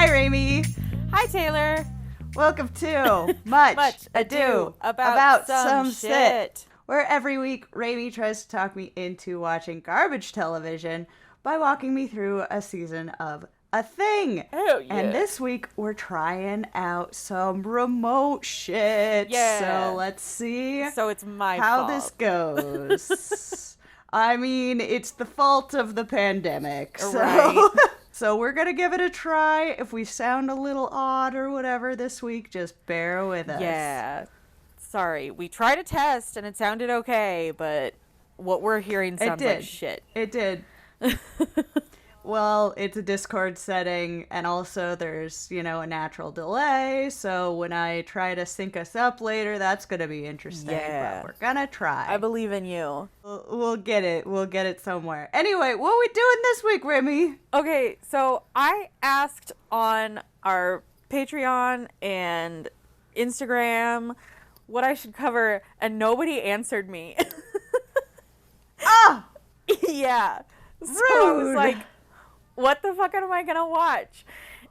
Hi, Rami. Hi, Taylor. Welcome to Much Ado About Some Shit, where every week Rami tries to talk me into watching garbage television by walking me through a season of a thing. Oh, yeah. And this week we're trying out some remote shit. Yeah. So let's see So it's my how fault. this goes. I mean, it's the fault of the pandemic. So. Right. So we're going to give it a try. If we sound a little odd or whatever this week, just bear with us. Yeah. Sorry. We tried a test and it sounded okay, but what we're hearing sounds like shit. It did. Well, it's a Discord setting, and also there's, a natural delay, so when I try to sync us up later, that's going to be interesting, Yeah. but we're going to try. I believe in you. We'll get it. We'll get it somewhere. Anyway, what are we doing this week, Remy? Okay, so I asked on our Patreon and Instagram what I should cover, and nobody answered me. Ah! Yeah. So I was Rude. like, what the fuck am I going to watch?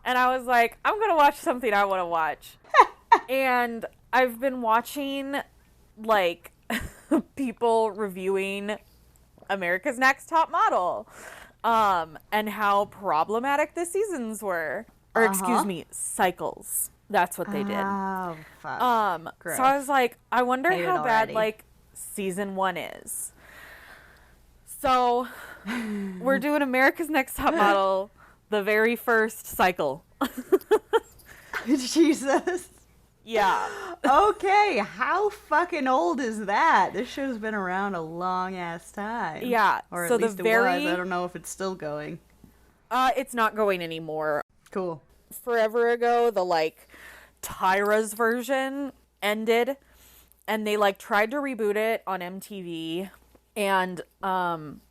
And I was like, I'm going to watch something I want to watch. And I've been watching, like, people reviewing America's Next Top Model. And how problematic the seasons were. Or, excuse me, cycles. That's what they did. Oh, fuck. Gross. So I was like, I wonder Hate it how bad, already. like, season 1 is. So, we're doing America's Next Top Model, the very first cycle. Jesus. Yeah. Okay, how fucking old is that? This show's been around a long ass time. Yeah, Or so at the least it very- was. I don't know if it's still going. It's not going anymore. Cool. Forever ago, the, like, Tyra's version ended, and they, like, tried to reboot it on MTV, and,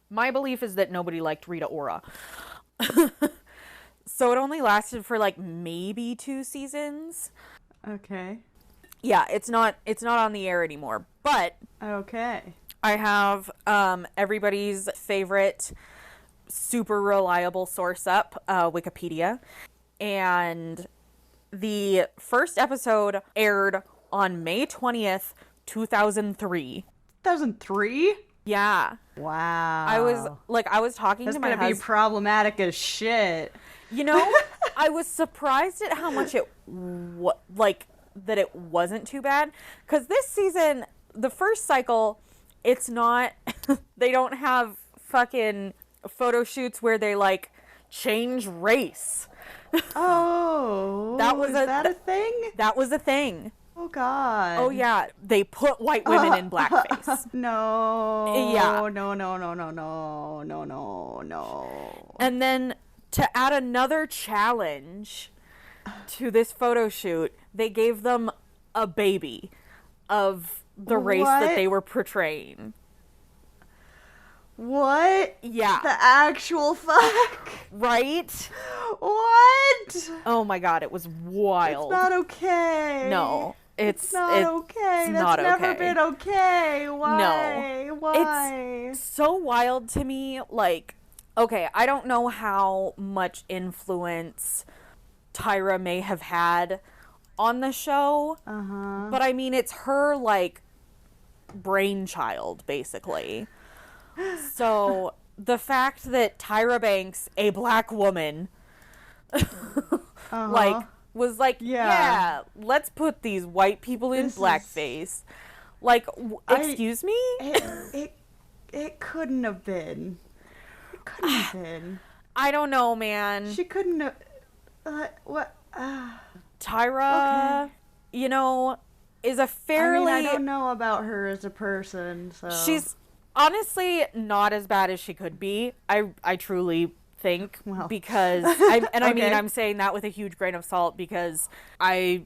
my belief is that nobody liked Rita Ora. So it only lasted for, like, maybe 2 seasons. Okay. Yeah, it's not on the air anymore, but Okay. I have everybody's favorite super reliable source up, Wikipedia, and the first episode aired on May 20th, 2003. 2003? Yeah. Wow. I was talking That's to my gonna be husband. problematic as shit. You know, I was surprised at how much that it wasn't too bad. Because this season, the first cycle, it's not, they don't have fucking photo shoots where they, like, change race. Oh. Is that a thing? That was a thing. Oh, God. Oh, yeah. They put white women in blackface. No. Yeah. No. And then to add another challenge to this photo shoot, they gave them a baby of the race that What? they were portraying. What? Yeah. The actual fuck? Right? What? Oh my god, it was wild. It's not okay. No. It's not okay. That's not never okay. been okay. Why? No. Why? It's so wild to me. Like, okay, I don't know how much influence Tyra may have had on the show, but I mean, it's her, like, brainchild, basically. So, the fact that Tyra Banks, a black woman, like, was like, yeah, let's put these white people in This is- blackface. Like, excuse me? It couldn't have been. It couldn't have been. I don't know, man. She couldn't have. What? Tyra, Okay. you know, is a fairly... I don't know about her as a person, so. She's honestly not as bad as she could be. I truly think, Well. because I mean, Okay. I'm saying that with a huge grain of salt, because I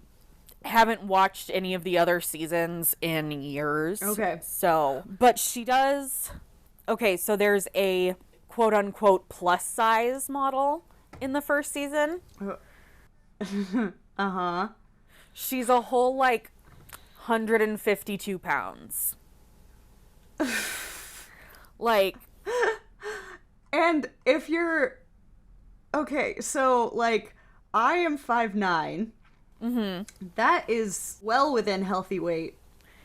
haven't watched any of the other seasons in years. Okay. So, but she does. Okay, so there's a quote unquote plus size model in the first season. She's a whole, like, 152 pounds. Like, And if you're okay, so like I am 5'9". That is well within healthy weight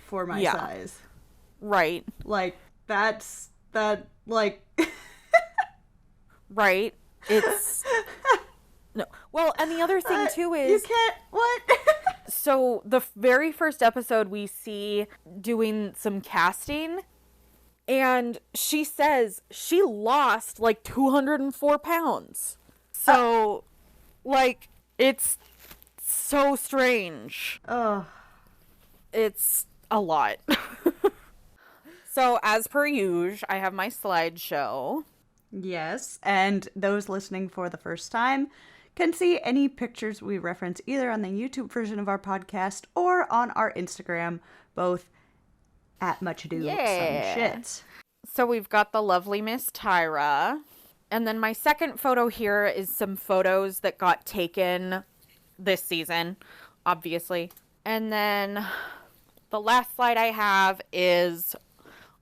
for my size. Right. Like, that's, that, like... Right. It's... No. Well, and the other thing, too, is... You can't... What? So, the very first episode, we see doing some casting, and she says she lost, like, 204 pounds. So, like, it's so strange. Oh. It's a lot. So, as per usual, I have my slideshow. Yes, and those listening for the first time can see any pictures we reference either on the YouTube version of our podcast or on our Instagram, both at Much Ado Some Shit. So we've got the lovely Miss Tyra. And then my second photo here is some photos that got taken this season, obviously. And then the last slide I have is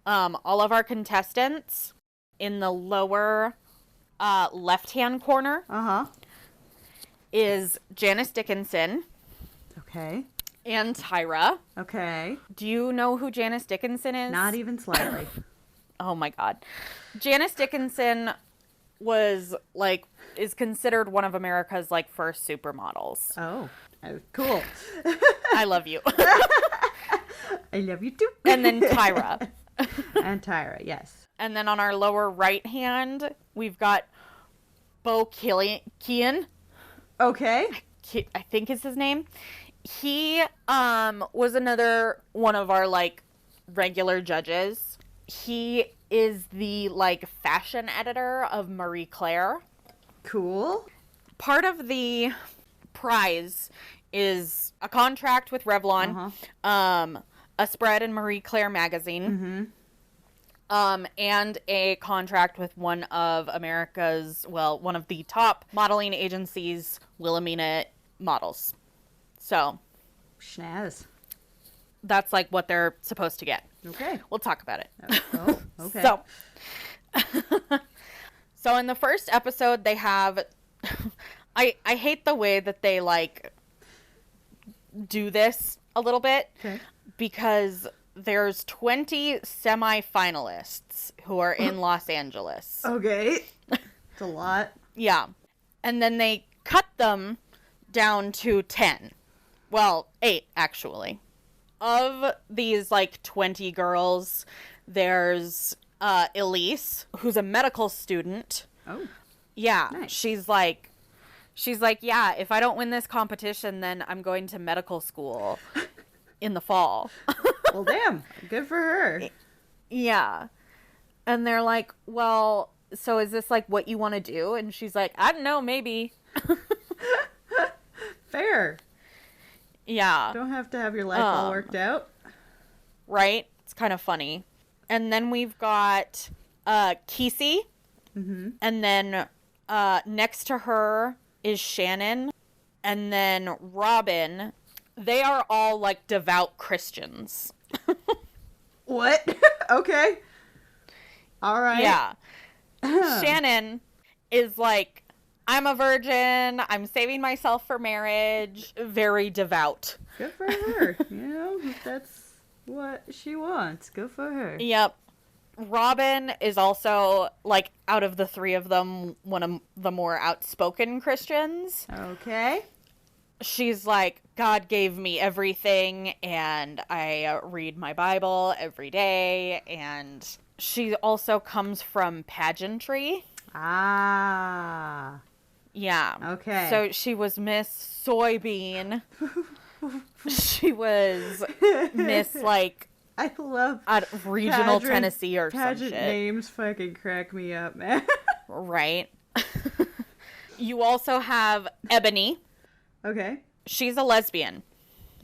all of our contestants. In the lower left-hand corner is Janice Dickinson. Okay. And Tyra. Okay. Do you know who Janice Dickinson is? Not even slightly. Oh my God. Janice Dickinson is considered one of America's, like, first supermodels. Oh, cool. I love you. I love you too. And then Tyra. And Tyra, yes. And then on our lower right hand, we've got Bo Kean. Okay. I think is his name. He was another one of our, like, regular judges. He is the, like, fashion editor of Marie Claire. Cool. Part of the prize is a contract with Revlon, a spread in Marie Claire magazine, and a contract with one of one of the top modeling agencies, Wilhelmina Models. So, Schnaz. That's, like, what they're supposed to get. Okay. We'll talk about it. Oh, okay. So in the first episode, they have... I hate the way that they, like, do this a little bit. Okay. Because there's 20 semifinalists who are in Los Angeles. Okay. It's a lot. Yeah. And then they cut them down to 10. Well, 8, actually. Of these, like, 20 girls, there's Elise, who's a medical student. Oh. Yeah. Nice. She's like, yeah, if I don't win this competition, then I'm going to medical school in the fall. Well, damn. Good for her. Yeah. And they're like, well, so is this, like, what you want to do? And she's like, I don't know, maybe. Fair. Yeah. Don't have to have your life all worked out. Right? It's kind of funny. And then we've got Kesey. And then next to her is Shannon. And then Robin. They are all, like, devout Christians. What? Okay. All right. Yeah. Shannon is like, I'm a virgin. I'm saving myself for marriage. Very devout. Good for her. You know, if that's what she wants. Good for her. Yep. Robin is also, like, out of the three of them, one of the more outspoken Christians. Okay. She's like, God gave me everything, and I read my Bible every day, and she also comes from pageantry. Ah. Yeah. Okay. So she was Miss Soybean. She was Miss, like, I love regional Tennessee or some pageant shit. Names fucking crack me up, man. Right. You also have Ebony. Okay. She's a lesbian.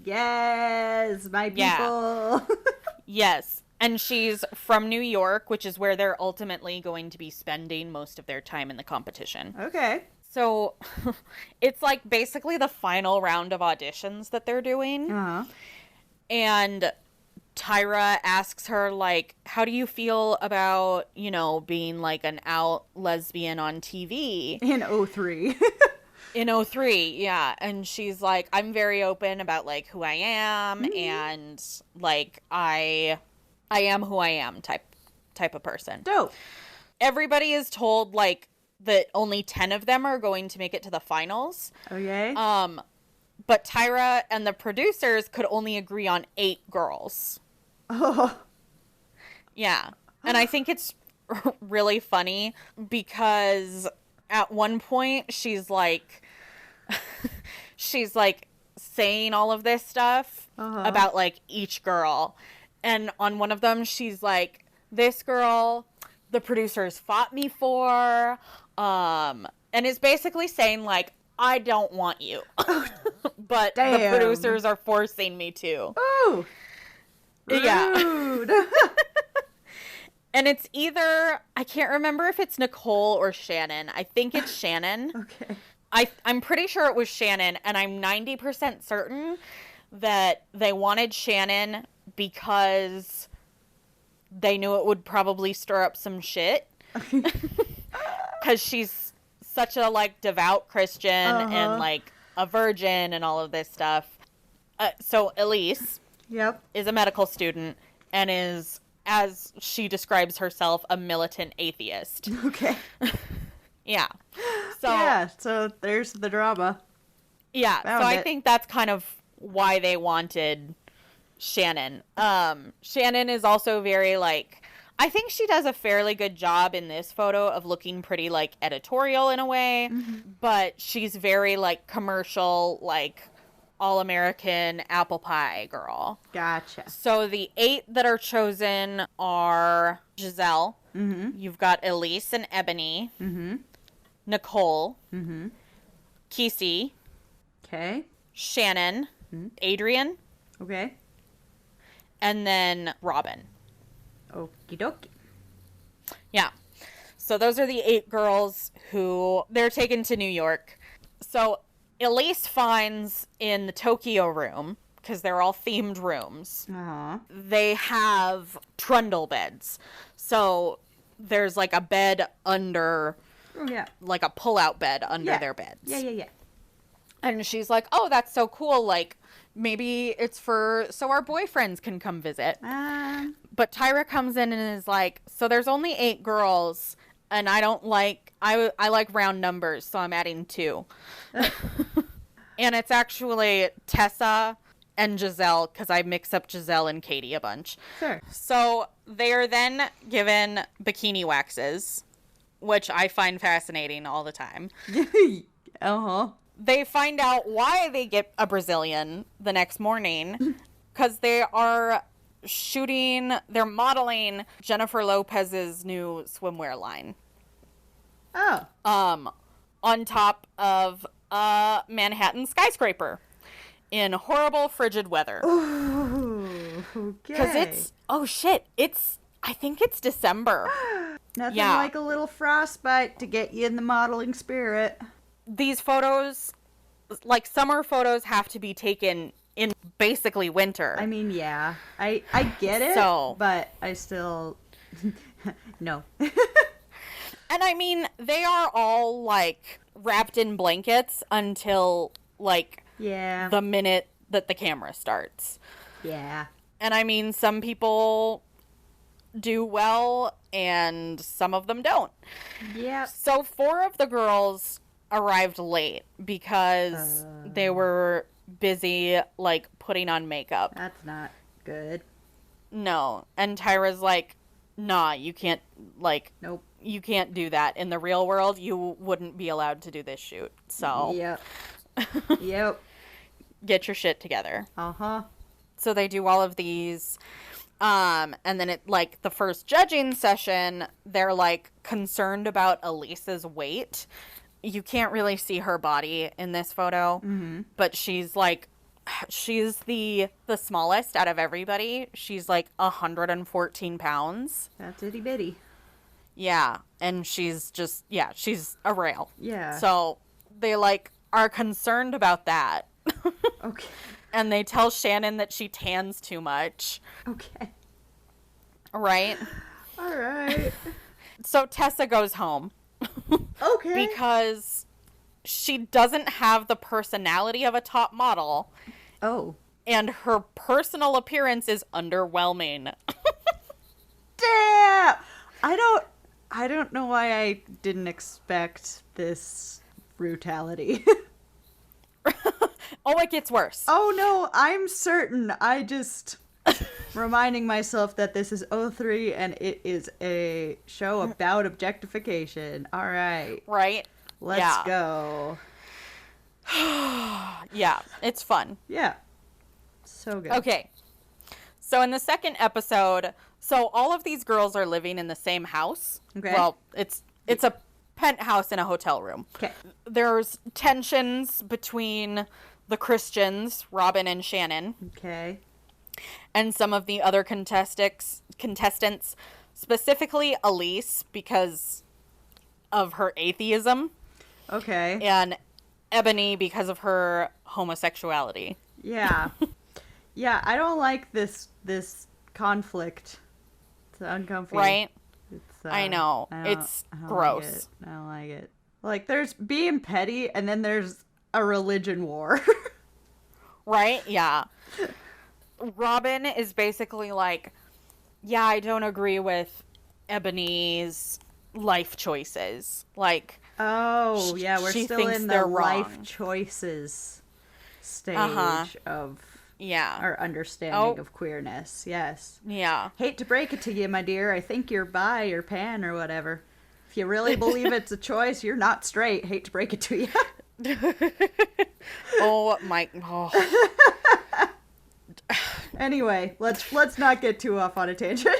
Yes, my people. Yeah. Yes. And she's from New York, which is where they're ultimately going to be spending most of their time in the competition. Okay. So it's, like, basically the final round of auditions that they're doing. Uh-huh. And Tyra asks her, like, how do you feel about, you know, being, like, an out lesbian on TV? In 03. In '03, yeah. And she's like, I'm very open about, like, who I am, and, like, I am who I am type of person. Dope. Everybody is told, like, that only 10 of them are going to make it to the finals. Okay. But Tyra and the producers could only agree on 8 girls. Oh. Yeah. And I think it's really funny because at one point she's like saying all of this stuff about, like, each girl. And on one of them, she's like, this girl, the producers fought me for, and is basically saying, like, I don't want you. But the producers are forcing me to. Oh. Rude. Yeah. And it's either, I can't remember if it's Nicole or Shannon. I think it's Shannon. Okay. I'm pretty sure it was Shannon, and I'm 90% certain that they wanted Shannon because they knew it would probably stir up some shit. Because she's such a, like, devout Christian and, like, a virgin and all of this stuff. So Elise is a medical student and is, as she describes herself, a militant atheist. Okay. Yeah. So there's the drama. Yeah. I think that's kind of why they wanted Shannon. Shannon is also very, like, I think she does a fairly good job in this photo of looking pretty, like, editorial in a way, but she's very, like, commercial, like, all-American apple pie girl. Gotcha. So the 8 that are chosen are Giselle. You've got Elise and Ebony. Nicole. Kesey. Okay. Shannon. Adrian. Okay. And then Robin. Okie dokie. Yeah. So those are the 8 girls who they're taken to New York. So Elise finds in the Tokyo room, because they're all themed rooms, they have trundle beds. So there's, like, a bed under, like a pull-out bed under their beds. Yeah. And she's like, oh, that's so cool. Like, maybe it's so our boyfriends can come visit. But Tyra comes in and is like, so there's only 8 girls, and I like round numbers, so I'm adding 2. And it's actually Tessa and Giselle, because I mix up Giselle and Katie a bunch. Sure. So they are then given bikini waxes, which I find fascinating all the time. They find out why they get a Brazilian the next morning, because they're modeling Jennifer Lopez's new swimwear line. On top of a Manhattan skyscraper in horrible frigid weather. Ooh, okay. Because I think it's December. Nothing like a little frostbite to get you in the modeling spirit. These photos, like, summer photos, have to be taken in basically winter. I mean, yeah. I get it, but I still... no. And I mean, they are all, like, wrapped in blankets until, like, the minute that the camera starts. Yeah. And I mean, some people do well and some of them don't. Yeah. So 4 of the girls arrived late because they were busy, like, putting on makeup. That's not good. No. And Tyra's like, nah, you can't, like... Nope. You can't do that. In the real world, you wouldn't be allowed to do this shoot. So... Yep. Get your shit together. So they do all of these. And then like, the first judging session, they're, like, concerned about Elise's weight. You can't really see her body in this photo. But she's, like... She's the smallest out of everybody. She's, like, 114 pounds. That's itty bitty. Yeah, and she's just, she's a rail. Yeah. So they, like, are concerned about that. Okay. And they tell Shannon that she tans too much. Okay. Right? All right. So Tessa goes home. Okay. Because she doesn't have the personality of a top model. Oh. And her personal appearance is underwhelming. Damn! I don't know why I didn't expect this brutality. Oh, it gets worse. Oh no, I'm certain. I just reminding myself that this is O3 and it is a show about objectification. All right. Right? Let's go. Yeah, it's fun. Yeah. So good. Okay. So in the second episode, so all of these girls are living in the same house. Okay. Well, it's a penthouse in a hotel room. Okay. There's tensions between the Christians, Robin and Shannon. Okay. And some of the other contestants, specifically Elise, because of her atheism. Okay. And Ebony, because of her homosexuality. Yeah. Yeah, I don't like this conflict. It's uncomfortable. Right? It's, I know. It's gross. I don't like it. Like, there's being petty, and then there's a religion war. Right? Yeah. Robin is basically like, yeah, I don't agree with Ebony's life choices. Like, oh, yeah, we're she still thinks in the they're life wrong. choices stage of yeah, our understanding of queerness. Yes. Yeah. Hate to break it to you, my dear. I think you're bi or pan or whatever. If you really believe it's a choice, you're not straight. Hate to break it to you. Oh my. Oh. Anyway, let's not get too off on a tangent.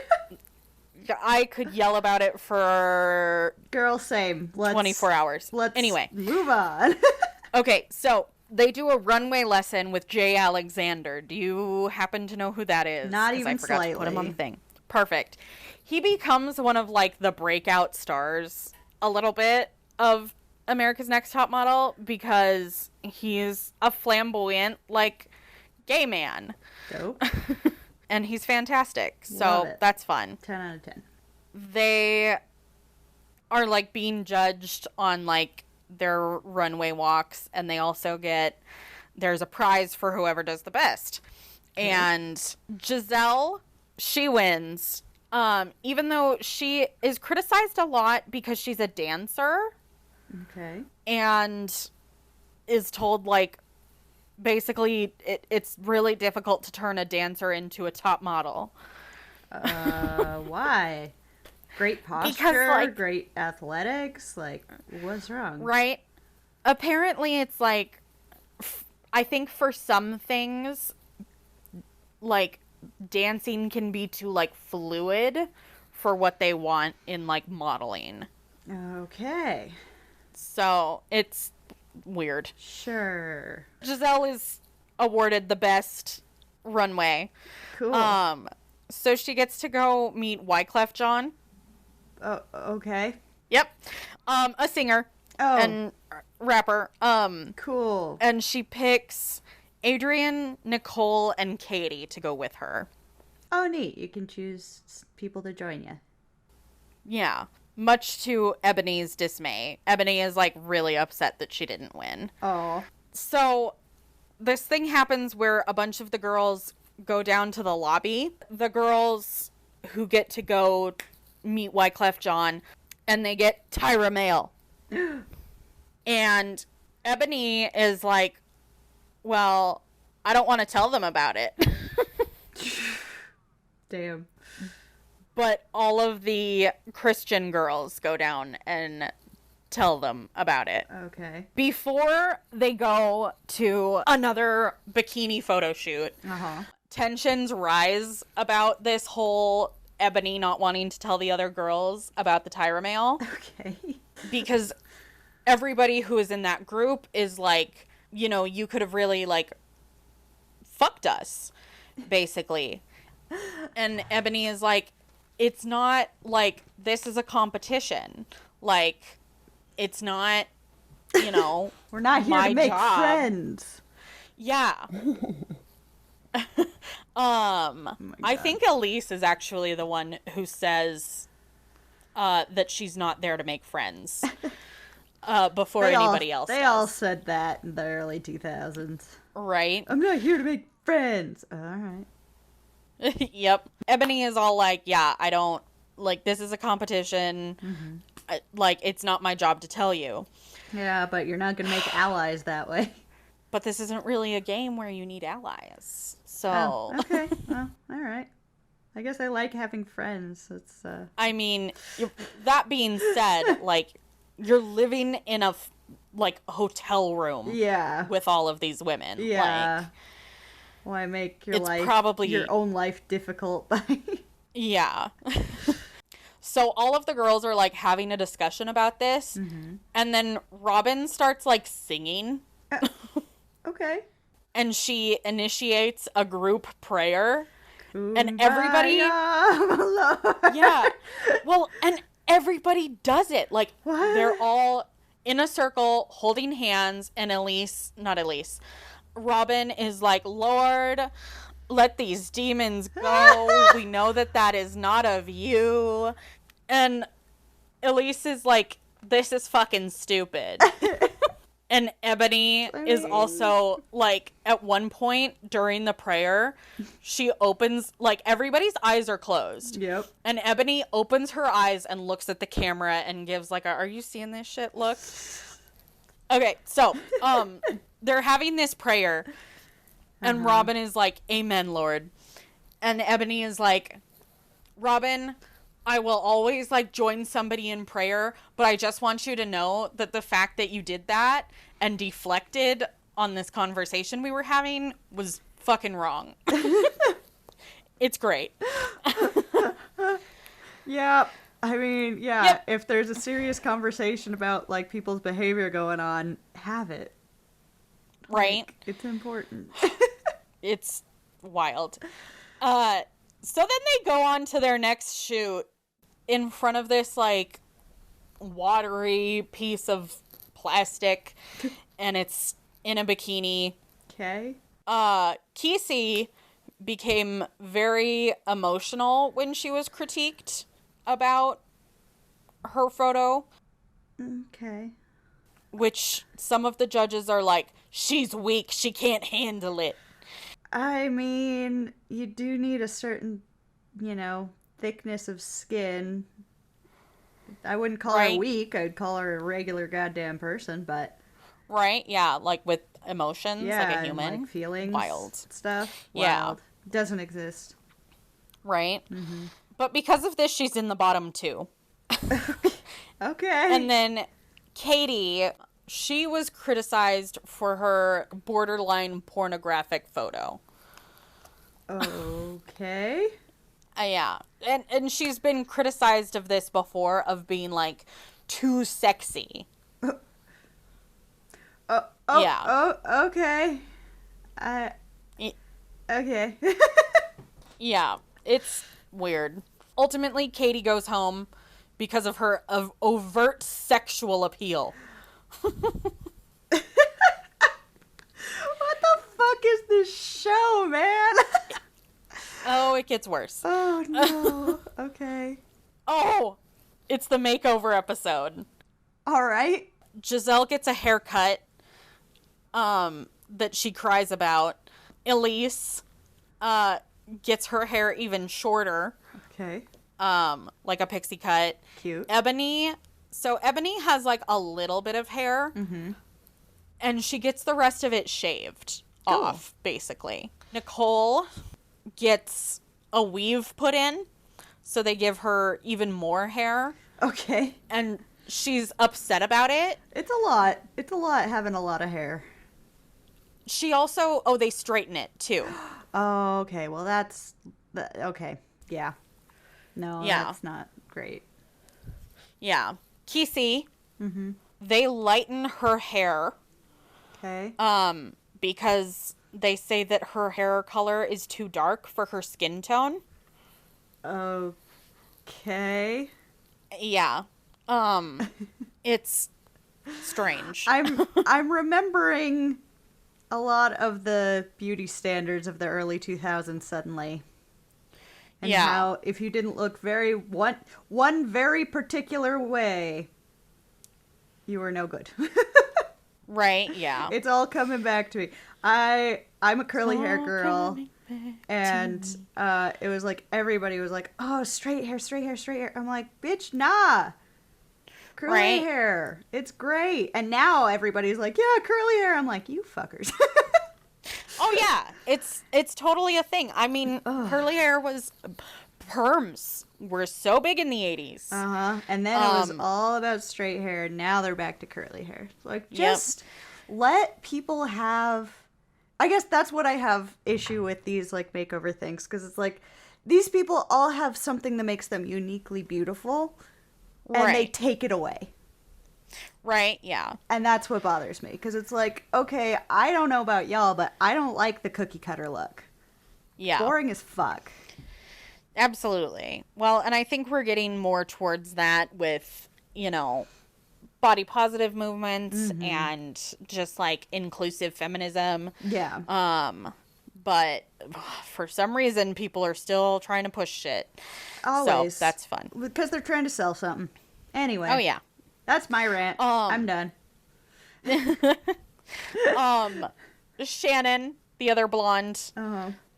I could yell about it for Girl, same. 24 hours. Anyway, move on. Okay, so they do a runway lesson with Jay Alexander. Do you happen to know who that is? Not even I forgot slightly. to put him on the thing. Perfect. He becomes one of like the breakout stars a little bit of America's Next Top Model because he's a flamboyant like gay man. Dope. And he's fantastic. Love So it. that's fun. 10 out of 10. They are like being judged on like their runway walks, and they also there's a prize for whoever does the best. Okay. And Giselle, she wins. Even though she is criticized a lot because she's a dancer. Okay. And is told like basically it's really difficult to turn a dancer into a top model. Why? Great posture, because, like, great athletics. Like, what's wrong? Right. Apparently, it's like, I think for some things, like, dancing can be too, like, fluid for what they want in, like, modeling. Okay. So, it's weird. Sure. Giselle is awarded the best runway. Cool. So she gets to go meet Wyclef Jean. Oh, okay. Yep. A singer. Oh. And rapper. Cool. And she picks Adrian, Nicole, and Katie to go with her. Oh, neat. You can choose people to join you. Yeah. Much to Ebony's dismay. Ebony is, like, really upset that she didn't win. Oh. So, this thing happens where a bunch of the girls go down to the lobby. The girls who get to go meet Wyclef Jean, and they get Tyra Mail. And Ebony is like, well, I don't want to tell them about it. Damn. But all of the Christian girls go down and tell them about it. Okay. Before they go to another bikini photo shoot, tensions rise about this whole Ebony not wanting to tell the other girls about the Tyra Mail. Okay. Because everybody who is in that group is like, you know, you could have really, like, fucked us, basically. And Ebony is like, it's not, like, this is a competition. Like, it's not, you know, we're not here to make friends. Yeah. I think Elise is actually the one who says that she's not there to make friends. before anybody else They does. all said that in the early 2000s. Right? I'm not here to make friends. All right. Yep. Ebony is all like, yeah, I don't, like, this is a competition. Like, it's not my job to tell you. Yeah, but you're not going to make allies that way. But this isn't really a game where you need allies. So. Oh, okay. Well, all right. I guess I like having friends. It's, I mean, that being said, like, you're living in a, like, hotel room. Yeah. With all of these women. Yeah. Like, why make it's probably your own life difficult by... Yeah. So all of the girls are, like, having a discussion about this. And then Robin starts, like, singing. Okay. And she initiates a group prayer. And everybody... Yeah. Well, and everybody does it. Like, what? They're all in a circle holding hands. And Robin is like, Lord, let these demons go. We know that is not of you. And Elise is like, this is fucking stupid. And Ebony is also, like, at one point during the prayer, she opens, like, everybody's eyes are closed. Yep. And Ebony opens her eyes and looks at the camera and gives, like, are you seeing this shit look? Okay, so, they're having this prayer, and Robin is like, Amen, Lord. And Ebony is like, Robin, I will always, like, join somebody in prayer, but I just want you to know that the fact that you did that and deflected on this conversation we were having was fucking wrong. It's great. Yeah. I mean, yeah, Yep. If there's a serious conversation about, like, people's behavior going on, have it. Right? Like, it's important. It's wild. So then they go on to their next shoot in front of this, like, watery piece of plastic, and it's in a bikini. Okay. Kesey became very emotional when she was critiqued about her photo, Okay. which some of the judges are like, she's weak, she can't handle it. I mean, you do need a certain, thickness of skin. I wouldn't call her weak. I'd call her a regular goddamn person, but... Right? Yeah, like with emotions, yeah, like a human. And, like, feelings. Wild. Stuff. Yeah. Wild. Doesn't exist. Right? But because of this, she's in the bottom two. Okay. And then Katie, she was criticized for her borderline pornographic photo. Okay. Yeah. And she's been criticized of this before, of being, like, too sexy. Yeah. Okay. Okay. Yeah. It's weird. Ultimately, Katie goes home because of her overt sexual appeal. What the fuck is this show, man? Oh, it gets worse. Oh, no. Okay. Oh, it's the makeover episode. All right. Giselle gets a haircut that she cries about. Elise gets her hair even shorter. Okay. Like a pixie cut. Cute. Ebony has, like, a little bit of hair. Mm-hmm. And she gets the rest of it shaved off, basically. Nicole gets a weave put in, so they give her even more hair. Okay. And she's upset about it. It's a lot. It's a lot having a lot of hair. She also... Oh, they straighten it, too. Oh, okay. Well, okay. Yeah. No, that's not great. Yeah. Kesey, Mm-hmm. they lighten her hair. Okay. Because they say that her hair color is too dark for her skin tone. Okay. Yeah. It's strange. I'm remembering a lot of the beauty standards of the early 2000s suddenly. And how if you didn't look one very particular way, you were no good. Right, yeah. It's all coming back to me. I'm a curly hair girl. And it was like, everybody was like, oh, straight hair, straight hair, straight hair. I'm like, bitch, nah. Curly hair. It's great. And now everybody's like, yeah, curly hair. I'm like, you fuckers. Oh, yeah. It's totally a thing. I mean, curly hair was... Perms were so big in the 80s. Uh-huh. And then it was all about straight hair. Now they're back to curly hair. Like, just let people have... I guess that's what I have issue with these, like, makeover things. Because it's like, these people all have something that makes them uniquely beautiful. And they take it away. Right, yeah. And that's what bothers me. Because it's like, okay, I don't know about y'all, but I don't like the cookie cutter look. Yeah. Boring as fuck. Absolutely. Well, and I think we're getting more towards that with, you know, body positive movements and just like inclusive feminism. Yeah. But for some reason, people are still trying to push shit. Always. So that's fun. Because they're trying to sell something. Anyway. Oh, yeah. That's my rant. I'm done. Shannon, the other blonde,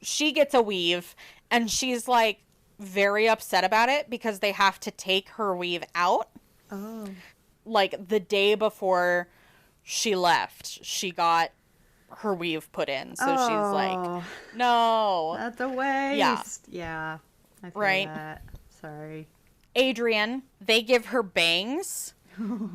she gets a weave, and she's like very upset about it because they have to take her weave out. Oh. Like the day before she left, she got her weave put in. So she's like, no. That's a waste. Yeah. I feel that. Sorry. Adrian, they give her bangs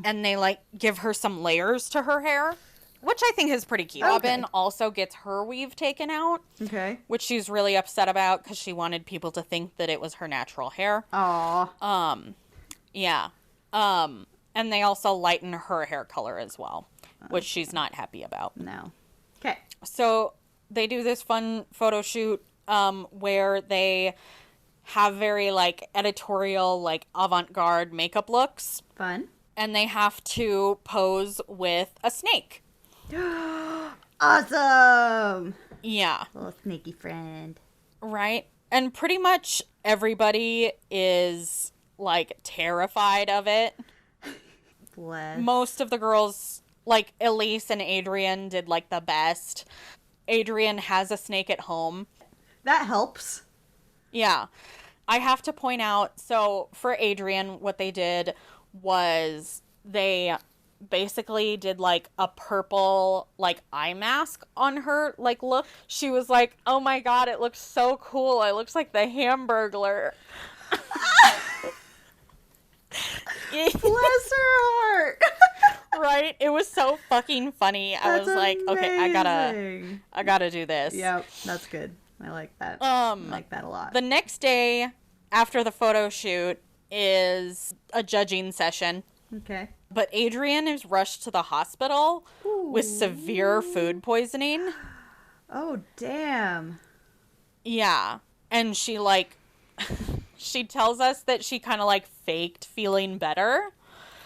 and they like give her some layers to her hair, which I think is pretty cute. Okay. Robin also gets her weave taken out. Okay. Which she's really upset about because she wanted people to think that it was her natural hair. Aw. Yeah. And they also lighten her hair color as well, which she's not happy about. No. Okay. So they do this fun photo shoot where they have very like editorial, like avant-garde makeup looks. Fun. And they have to pose with a snake. Awesome. Yeah. Little snaky friend. Right. And pretty much everybody is like terrified of it. Bless. Most of the girls, like Elise and Adrian, did like the best. Adrian has a snake at home. That helps. Yeah. I have to point out, so for Adrian, what they did was they basically did like a purple like eye mask on her like look. She was like, oh my god, it looks so cool. It looks like the Hamburglar. Bless her heart. Right? It was so fucking funny. I was like, okay, I gotta do this. Yep, that's good. I like that. I like that a lot. The next day after the photo shoot is a judging session. Okay. But Adrian is rushed to the hospital with severe food poisoning. Oh, damn. Yeah. And she like she tells us that she kind of like faked feeling better.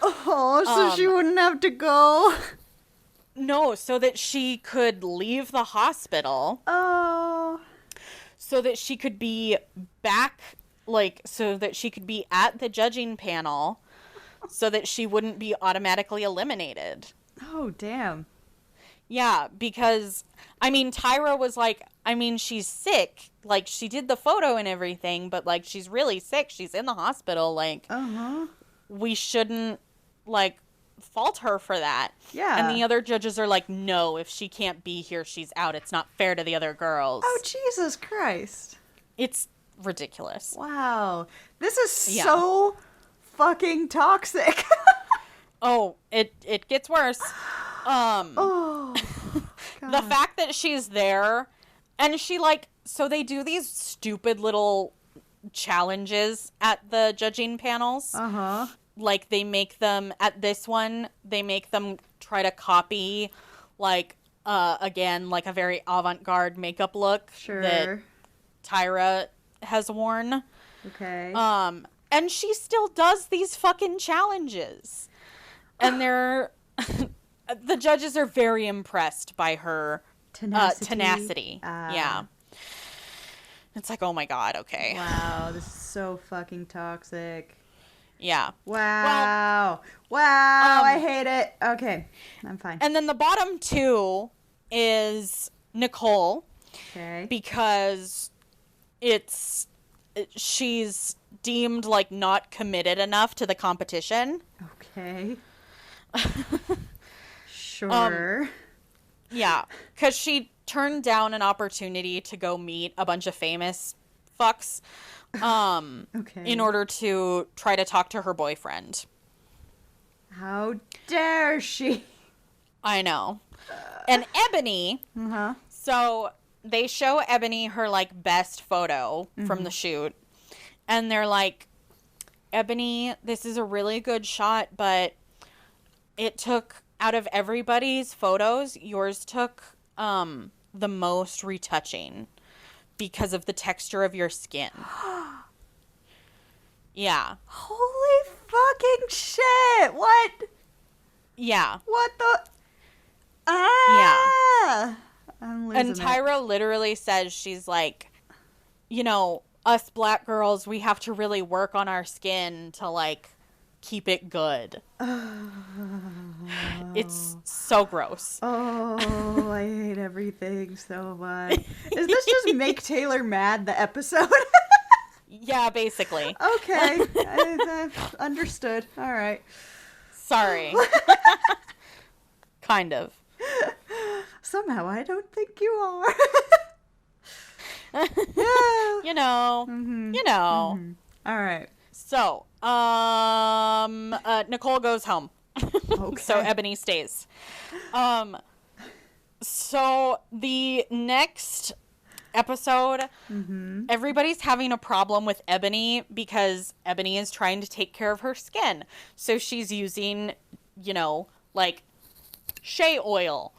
Oh, so she wouldn't have to go. No, so that she could leave the hospital. Oh. So that she could be back, like, so that she could be at the judging panel, so that she wouldn't be automatically eliminated. Oh, damn. Yeah, because, I mean, Tyra was like, I mean, she's sick. Like, she did the photo and everything, but, like, she's really sick. She's in the hospital. Like, we shouldn't, like, fault her for that. Yeah. And the other judges are like, no, if she can't be here, she's out. It's not fair to the other girls. Oh, Jesus Christ. It's ridiculous. Wow. This is so fucking toxic. Oh, it gets worse. Oh. The fact that she's there and she like, so they do these stupid little challenges at the judging panels. Like they make them at this one, they make them try to copy like again, like a very avant-garde makeup look that Tyra has worn. Okay. And she still does these fucking challenges. And they're the judges are very impressed by her tenacity. Yeah. It's like, oh my god, okay. Wow, this is so fucking toxic. Yeah. Wow. Wow. I hate it. Okay. I'm fine. And then the bottom two is Nicole. Okay. Because she's deemed like not committed enough to the competition. Okay. Sure. Yeah. Because she turned down an opportunity to go meet a bunch of famous fucks. Okay. In order to try to talk to her boyfriend. How dare she? I know. And Ebony. Uh-huh. So they show Ebony her like best photo from the shoot. And they're like, Ebony, this is a really good shot, but it took, out of everybody's photos, yours took the most retouching because of the texture of your skin. Yeah. Holy fucking shit. What? Yeah. What the? Yeah. I'm losing And Tyra literally says, she's like, you know, us black girls, we have to really work on our skin to like keep it good. It's so gross. Oh, I hate everything so much. Is this just Make Taylor Mad, the episode? Yeah, basically. Okay. I've understood. All right. Sorry. Kind of. Somehow I don't think you are. Yeah. You know. Mm-hmm. You know. Mm-hmm. All right. So, Nicole goes home. Okay. So Ebony stays. So the next episode, everybody's having a problem with Ebony because Ebony is trying to take care of her skin. So she's using, you know, like shea oil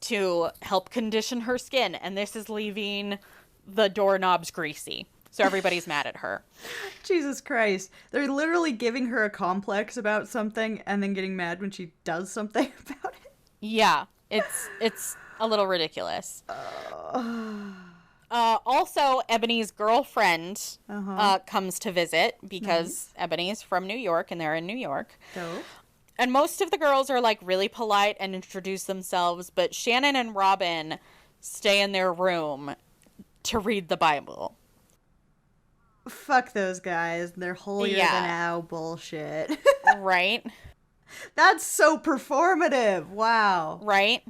to help condition her skin. And this is leaving the doorknobs greasy. So everybody's mad at her. Jesus Christ. They're literally giving her a complex about something and then getting mad when she does something about it. Yeah, it's a little ridiculous. Also, Ebony's girlfriend comes to visit because Ebony's from New York and they're in New York. Dope. And most of the girls are like really polite and introduce themselves, but Shannon and Robin stay in their room to read the Bible. Fuck those guys. They're holier than thou bullshit. Right? That's so performative. Wow. Right?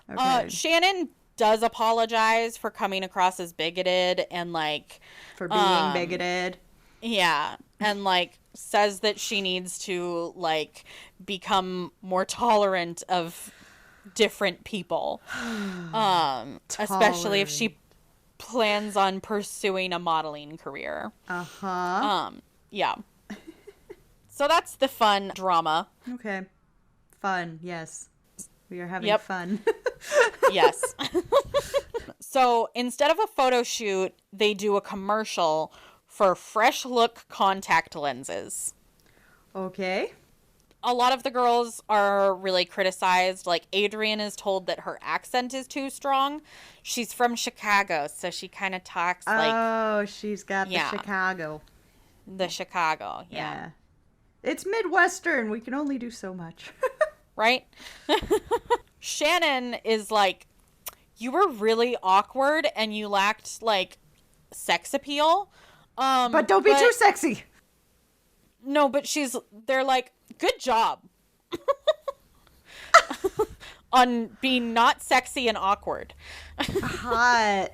Okay. Shannon does apologize for coming across as bigoted and like... For being bigoted. Yeah. And like says that she needs to like become more tolerant of different people. Especially if she plans on pursuing a modeling career. Yeah. So that's the fun drama. Okay. Fun, yes. We are having fun. Yes. So instead of a photo shoot, they do a commercial for Fresh Look contact lenses. Okay. A lot of the girls are really criticized. Like, Adrienne is told that her accent is too strong. She's from Chicago, so she kind of talks like... Oh, she's got the Chicago. The Chicago, yeah. It's Midwestern. We can only do so much. Right? Shannon is like, you were really awkward and you lacked, like, sex appeal. But don't be too sexy. No, but they're like, good job. On being not sexy and awkward. Hot.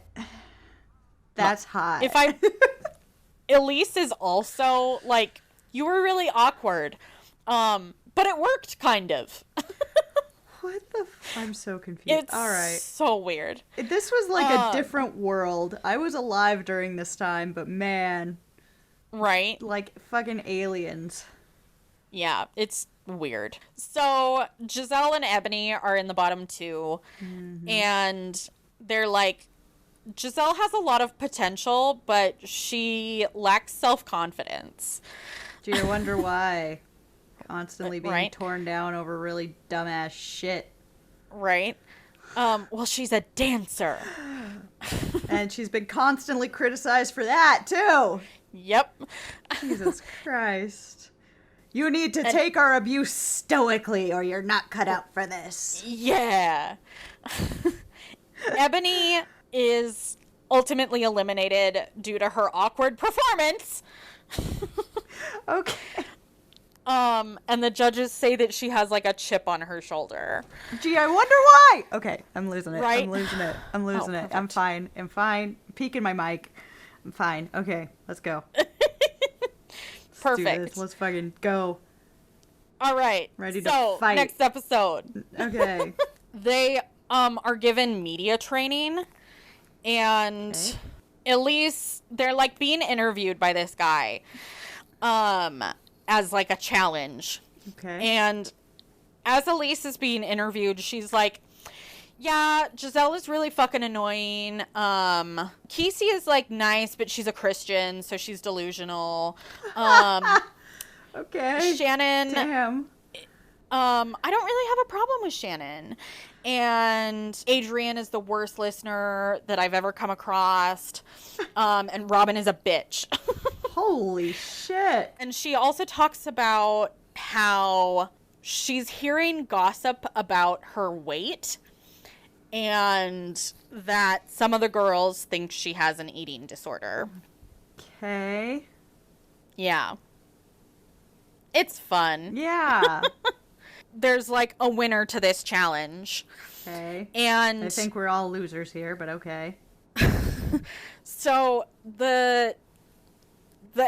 That's hot. Elise is also like, you were really awkward. But it worked, kind of. What the I'm so confused. It's all right. So weird. This was like a different world. I was alive during this time, but man. Right? Like fucking aliens. Yeah, it's weird. So Giselle and Ebony are in the bottom two. And they're like, Giselle has a lot of potential, but she lacks self-confidence. Do you wonder why? Constantly being torn down over really dumbass shit. Right? Well, she's a dancer. And she's been constantly criticized for that, too. Yep. Jesus Christ. You need to take our abuse stoically or you're not cut out for this. Yeah. Ebony is ultimately eliminated due to her awkward performance. Okay. And the judges say that she has like a chip on her shoulder. Gee, I wonder why. Okay, I'm losing it. Right? I'm losing it. I'm fine. I'm peeking my mic. I'm fine. Okay, let's go. Perfect. Let's fucking go. All right. Ready to fight. Next episode. Okay. They are given media training, and Elise, they're like being interviewed by this guy as like a challenge. Okay. And as Elise is being interviewed, she's like, yeah, Giselle is really fucking annoying. Kesey is like nice, but she's a Christian, so she's delusional. Okay. Shannon. Damn. I don't really have a problem with Shannon. And Adrian is the worst listener that I've ever come across. And Robin is a bitch. Holy shit. And she also talks about how she's hearing gossip about her weight and that some of the girls think she has an eating disorder. Okay. Yeah. It's fun. Yeah. There's like a winner to this challenge. Okay. And I think we're all losers here, but okay. So the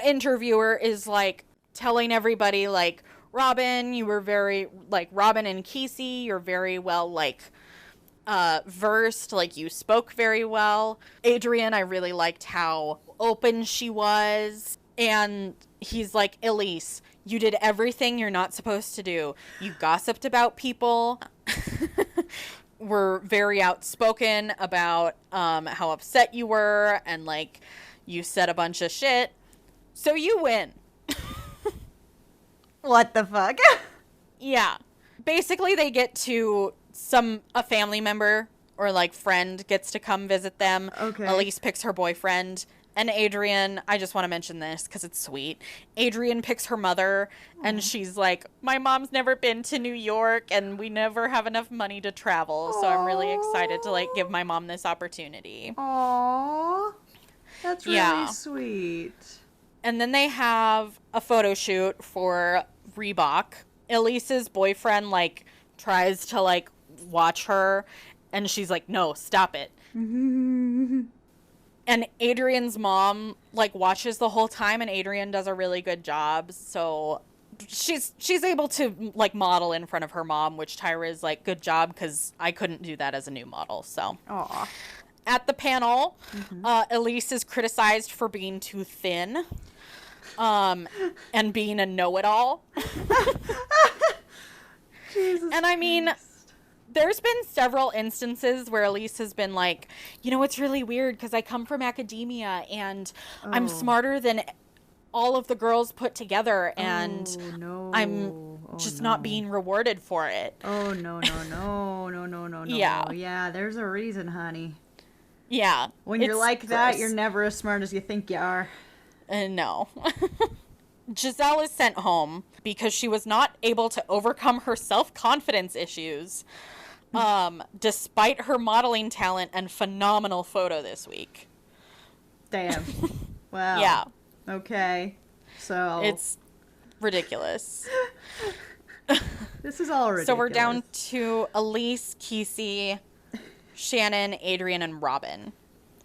interviewer is like telling everybody like, Robin, you were very like Robin and Kesey, you're very well like versed, like you spoke very well. Adrian, I really liked how open she was. And he's like, Elise, you did everything you're not supposed to do. You gossiped about people. Were very outspoken about how upset you were, and like you said a bunch of shit. So you win. What the fuck? Yeah. Basically, they get to a family member or like friend gets to come visit them. Okay. Elise picks her boyfriend. And Adrian, I just want to mention this because it's sweet. Adrian picks her mother, and she's like, my mom's never been to New York, and we never have enough money to travel. So I'm really excited to like give my mom this opportunity. Aww. That's really sweet. And then they have a photo shoot for Reebok. Elise's boyfriend like tries to like watch her, and she's like, no, stop it. And Adrian's mom like watches the whole time, and Adrian does a really good job. So she's able to like model in front of her mom, which Tyra is like, good job, because I couldn't do that as a new model. So Aww. At the panel, Elise is criticized for being too thin, and being a know-it-all. Jesus and I mean, Christ. There's been several instances where Elise has been like, you know, it's really weird because I come from academia and I'm smarter than all of the girls put together, and I'm just not being rewarded for it. Oh, no. Yeah, there's a reason, honey. Yeah. When you're like gross. that, you're never as smart as you think you are. No. Giselle is sent home because she was not able to overcome her self-confidence issues, despite her modeling talent and phenomenal photo this week. Damn. Wow. Yeah. Okay. So. It's ridiculous. This is all ridiculous. So we're down to Elise, Kesey, Shannon, Adrian, and Robin.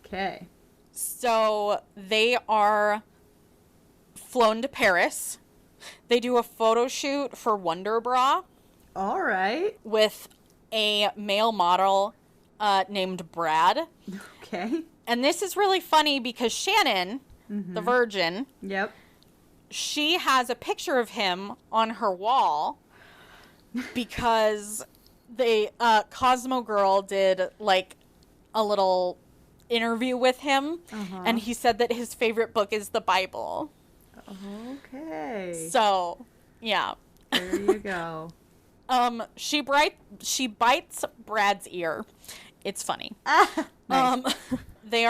Okay. So they are flown to Paris. They do a photo shoot for Wonder Bra. All right. With a male model named Brad. Okay. And this is really funny because Shannon, the virgin, she has a picture of him on her wall because Cosmo Girl did like a little interview with him, and he said that his favorite book is the Bible. Okay. So, yeah. There you go. She bites Brad's ear. It's funny. Nice. They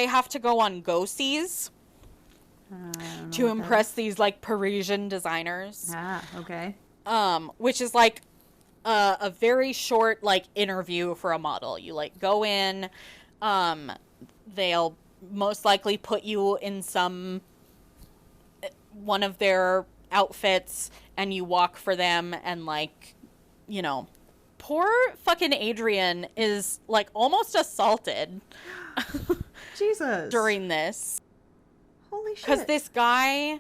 have to go on go-sees. to impress these like Parisian designers. Ah, okay. Which is like a very short like interview for a model. You like go in, they'll most likely put you in one of their outfits and you walk for them and like, you know, poor fucking Adrian is like almost assaulted. Jesus. During this. Holy shit. Because this guy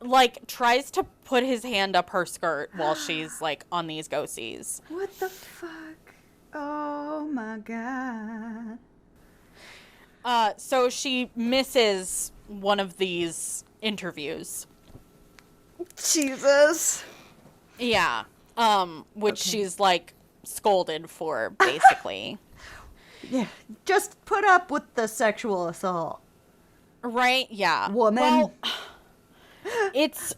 like tries to put his hand up her skirt while she's like on these go-sees. What the fuck? Oh my god. So she misses one of these interviews. Jesus. Yeah. Which she's like scolded for, basically. Yeah. Just put up with the sexual assault. Right? Yeah. Woman. Well, it's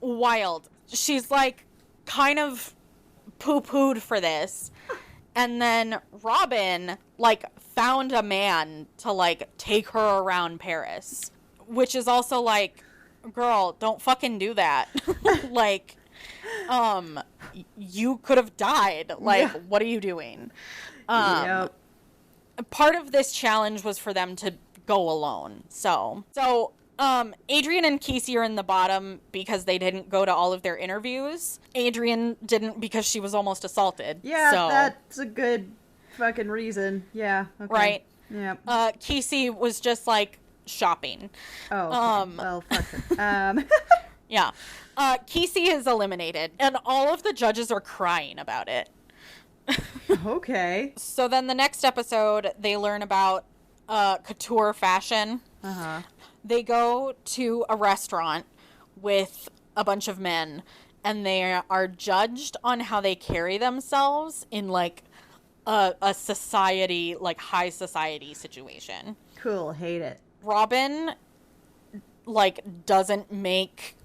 wild. She's like kind of poo-pooed for this. And then Robin like found a man to like take her around Paris, which is also like, girl, don't fucking do that. Like, you could have died. Like, what are you doing? Yep. Part of this challenge was for them to go alone. So, Adrian and Casey are in the bottom because they didn't go to all of their interviews. Adrian didn't because she was almost assaulted. Yeah, so. That's a good fucking reason. Yeah. Okay. Right? Yeah. Casey was just like shopping. Oh, okay. Well, fuck her. Yeah. Casey is eliminated, and all of the judges are crying about it. Okay. So then the next episode, they learn about couture fashion. Uh-huh. They go to a restaurant with a bunch of men, and they are judged on how they carry themselves in, like, a society, like, high society situation. Cool. Hate it. Robin, like, doesn't make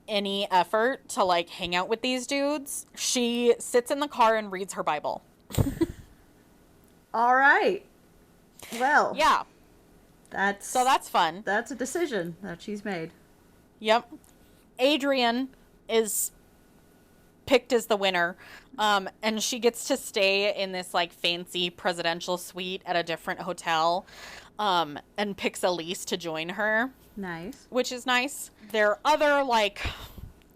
any effort to, like, hang out with these dudes. She sits in the car and reads her Bible. All right. Well. Yeah. That's fun. That's a decision that she's made. Yep. Adrian is picked as the winner. And she gets to stay in this like fancy presidential suite at a different hotel. And picks Elise to join her. Nice. Which is nice. Their other like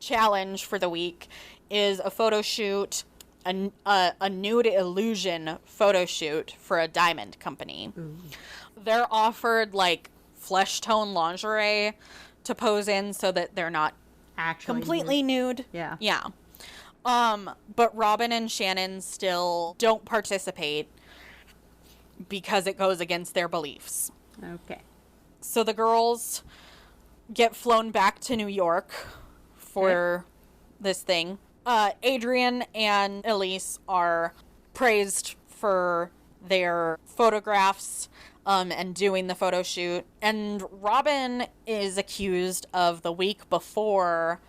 challenge for the week is a photo shoot, a nude illusion photo shoot for a diamond company. Ooh. They're offered like flesh tone lingerie to pose in so that they're not actually completely nude. Yeah. Yeah. But Robin and Shannon still don't participate because it goes against their beliefs. Okay. So the girls get flown back to New York for this thing. Adrian and Elise are praised for their photographs and doing the photo shoot. And Robin is accused of the week before.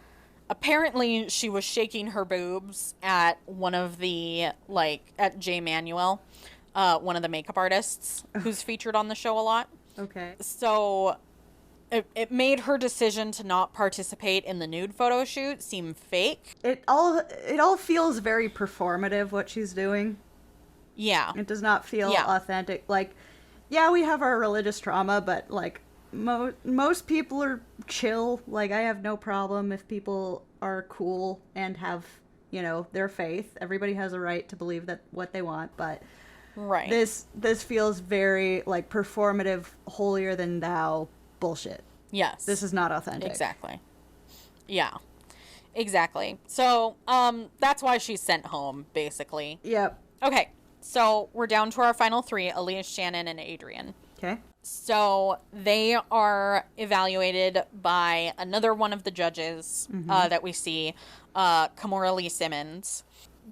Apparently, she was shaking her boobs at one of the, like, at Jay Manuel, one of the makeup artists who's featured on the show a lot. Okay. So it made her decision to not participate in the nude photo shoot seem fake. It all feels very performative, what she's doing. Yeah. It does not feel authentic. Like, yeah, we have our religious trauma, but, like, most people are chill. Like, I have no problem if people are cool and have, you know, their faith. Everybody has a right to believe that what they want, but right. This feels very, like, performative, holier than thou bullshit. Yes. This is not authentic. Exactly. Yeah. Exactly. So, that's why she's sent home, basically. Yep. Okay. So, we're down to our final three, Elise, Shannon, and Adrian. Okay. So, they are evaluated by another one of the judges that we see, Kimora Lee Simmons.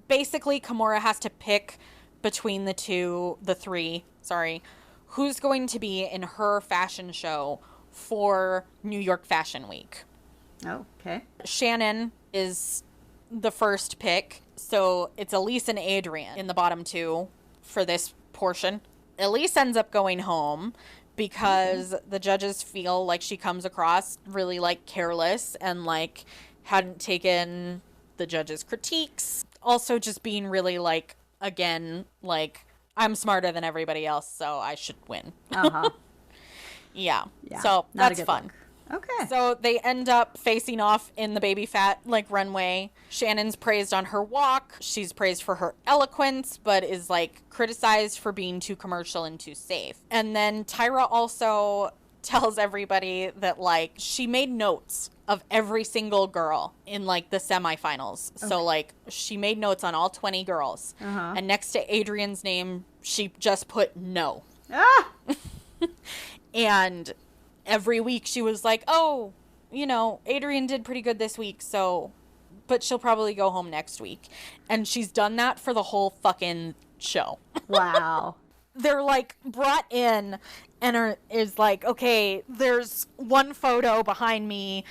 Basically, Kimora has to pick between the three, who's going to be in her fashion show for New York Fashion Week. Oh, okay. Shannon is the first pick, so it's Elise and Adrian in the bottom two for this portion. Elise ends up going home because the judges feel like she comes across really, like, careless and, like, hadn't taken the judges' critiques. Also just being really, like, again, like, I'm smarter than everybody else, so I should win. Uh-huh. Yeah. So that's fun. Look. Okay. So they end up facing off in the baby fat, like, runway. Shannon's praised on her walk. She's praised for her eloquence, but is, like, criticized for being too commercial and too safe. And then Tyra also tells everybody that, like, she made notes of every single girl in, like, the semifinals. Okay. So, like, she made notes on all 20 girls. Uh-huh. And next to Adrian's name, she just put no. Ah! And every week she was like, oh, you know, Adrian did pretty good this week, so, but she'll probably go home next week. And she's done that for the whole fucking show. Wow. They're, like, brought in and is like, okay, there's one photo behind me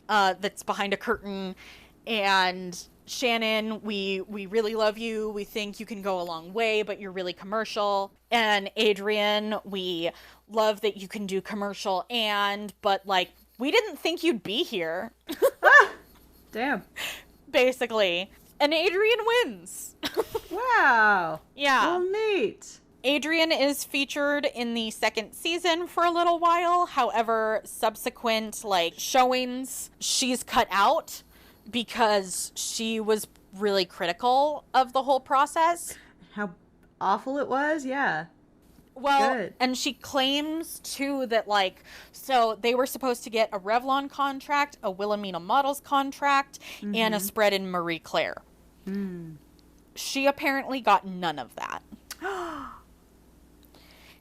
that's behind a curtain, and Shannon, we really love you. We think you can go a long way, but you're really commercial. And Adrian, we love that you can do commercial but, like, we didn't think you'd be here. Damn. Basically. And Adrian wins. Wow. Yeah. Well, neat. Adrian is featured in the second season for a little while. However, subsequent, like, showings, she's cut out because she was really critical of the whole process. How awful it was? Yeah. Well, good. And she claims, too, that, like, so they were supposed to get a Revlon contract, a Wilhelmina Models contract, and a spread in Marie Claire. She apparently got none of that.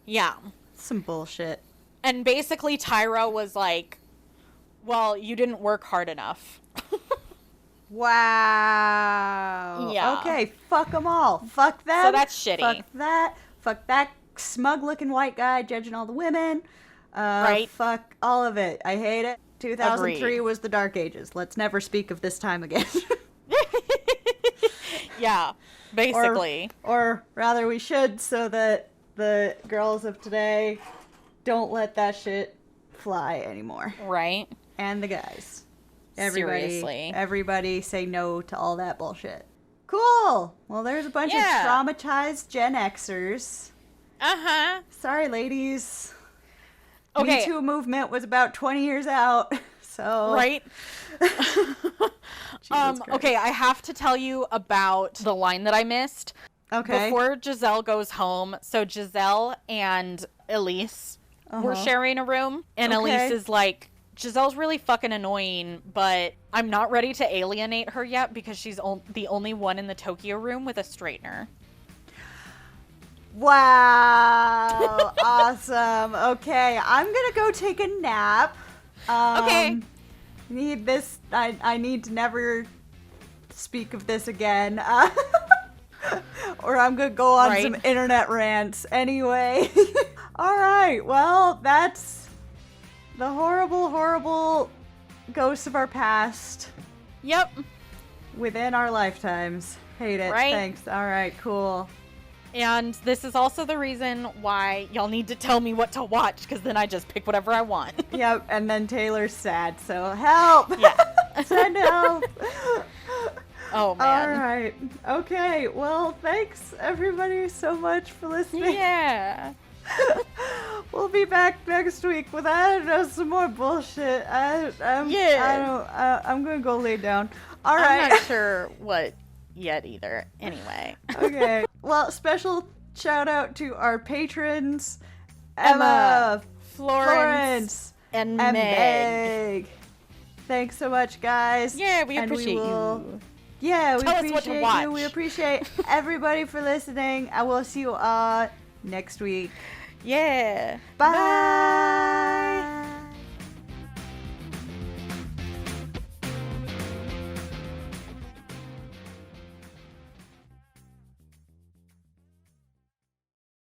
Yeah. Some bullshit. And basically Tyra was like, well, you didn't work hard enough. Wow. Yeah. Okay, fuck them all. Fuck them. So that's shitty. Fuck that. Fuck that smug-looking white guy judging all the women. Right. Fuck all of it. I hate it. 2003 Agreed. was the Dark Ages. Let's never speak of this time again. Yeah, basically. Or rather, we should, so that the girls of today don't let that shit fly anymore. Right. And the guys. Seriously. Everybody say no to all that bullshit. Cool. Well, there's a bunch of traumatized Gen Xers. Uh-huh. Sorry, ladies. Okay. Me Too movement was about 20 years out, so... Right? Okay, I have to tell you about the line that I missed. Okay. Before Giselle goes home, so Giselle and Elise were sharing a room, and Elise is like, Giselle's really fucking annoying, but I'm not ready to alienate her yet because she's the only one in the Tokyo room with a straightener. Wow. Awesome. Okay, I'm gonna go take a nap. Okay. Need this. I need to never speak of this again. Or I'm gonna go on some internet rants anyway. All right. Well, that's the horrible, horrible ghosts of our past. Yep. Within our lifetimes. Hate it. Right? Thanks. All right. Cool. And this is also the reason why y'all need to tell me what to watch, because then I just pick whatever I want. Yep, and then Taylor's sad, so help! Yeah. Send help! Oh, man. All right. Okay, well, thanks, everybody, so much for listening. Yeah. We'll be back next week with, I don't know, some more bullshit. I'm gonna go lay down. All right. I'm not sure what yet either. Anyway. Okay. Well, special shout out to our patrons, Emma, Florence, and Meg. Thanks so much, guys. Yeah, we appreciate you. Yeah, Tell us what to watch. you. We appreciate everybody for listening. I will see you all next week. Yeah. Bye.